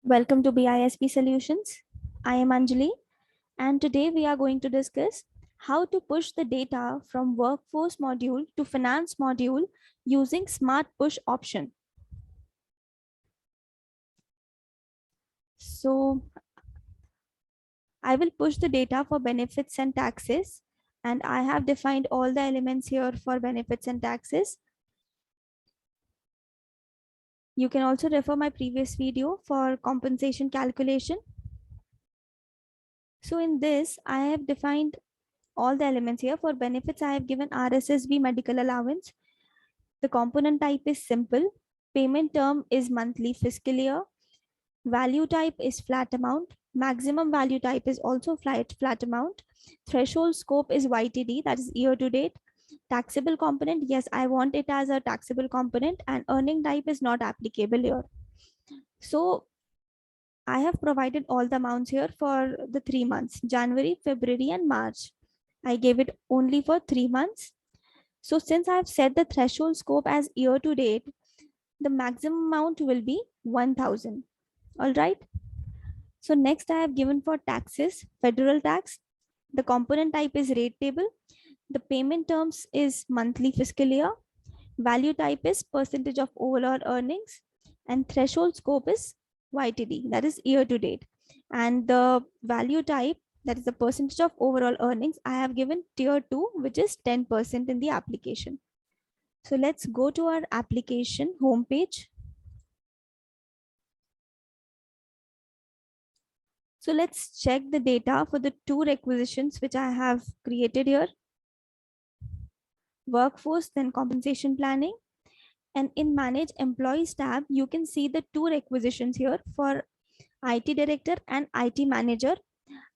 Welcome to BISP Solutions. I am Anjali, and today we are going to discuss how to push the data from workforce module to finance module using smart push option. So I will push the data for benefits and taxes, and I have defined all the elements here for benefits and taxes. You can also refer my previous video for compensation calculation. So in this, I have defined all the elements here. For benefits, I have given RSSB medical allowance. The component type is simple. Payment term is monthly fiscal year. Value type is flat amount. Maximum value type is also flat amount. Threshold scope is YTD, that is year to date. Taxable component, yes, I want it as a taxable component, and earning type is not applicable here. So I have provided all the amounts here for the 3 months, January, February, and March. I gave it only for 3 months. So since I have set the threshold scope as year to date, the maximum amount will be 1000. All right. So next I have given for taxes, federal tax. The component type is rate table. The payment terms is monthly fiscal year. Value type is percentage of overall earnings, and threshold scope is YTD, that is year to date. And the value type, that is the percentage of overall earnings, I have given tier 2, which is 10% in the application. So let's go to our application homepage. So let's check the data for the 2 requisitions which I have created here. Workforce, then compensation planning. And in manage employees tab, you can see the 2 requisitions here for IT director and IT manager.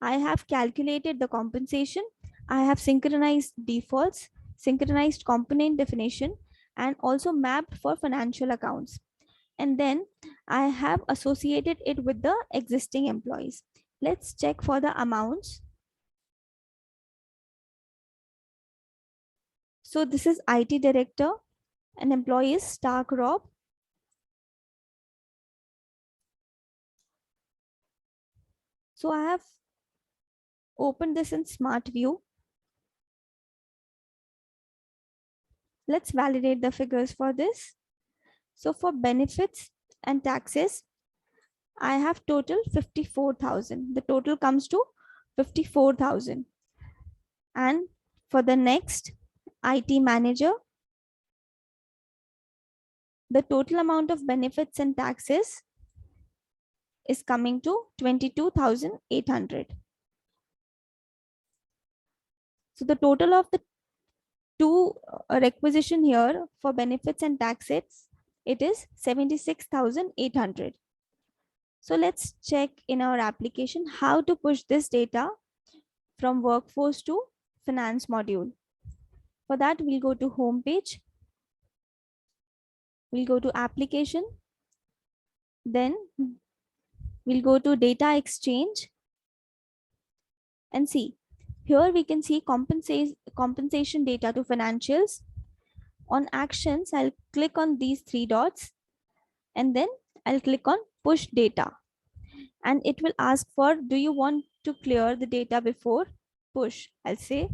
I have calculated the compensation. I have synchronized defaults, synchronized component definition, and also mapped for financial accounts. And then I have associated it with the existing employees. Let's check for the amounts. So this is IT director, and employee is Stark Rob. So I have opened this in Smart View. Let's validate the figures for this. So for benefits and taxes, I have total 54,000. The total comes to 54,000. And for the next IT manager, the total amount of benefits and taxes is coming to 22,800. So the total of the 2 requisition here for benefits and taxes, it is 76,800. So let's check in our application how to push this data from workforce to finance module. For that, we'll go to home page. We'll go to application. Then we'll go to data exchange and see. Here we can see compensation data to financials. On actions, I'll click on these 3 dots, and then I'll click on push data. And it will ask for, do you want to clear the data before push? I'll say,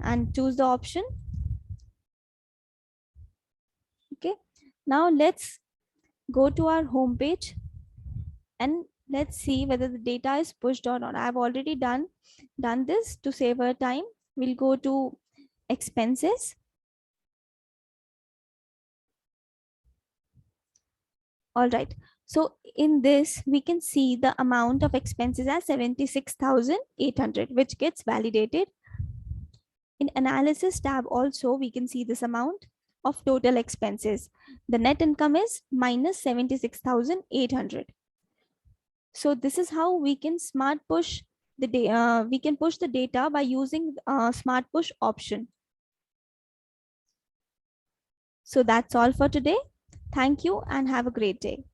and choose the option. Okay. Now let's go to our home page and let's see whether the data is pushed or not. I've already done this to save our time. We'll go to expenses. All right. So in this, we can see the amount of expenses as 76,800, which gets validated. In analysis tab also, we can see this amount of total expenses. The net income is minus 76,800. So this is how we can smart push the data. We can push the data by using smart push option. So that's all for today. Thank you and have a great day.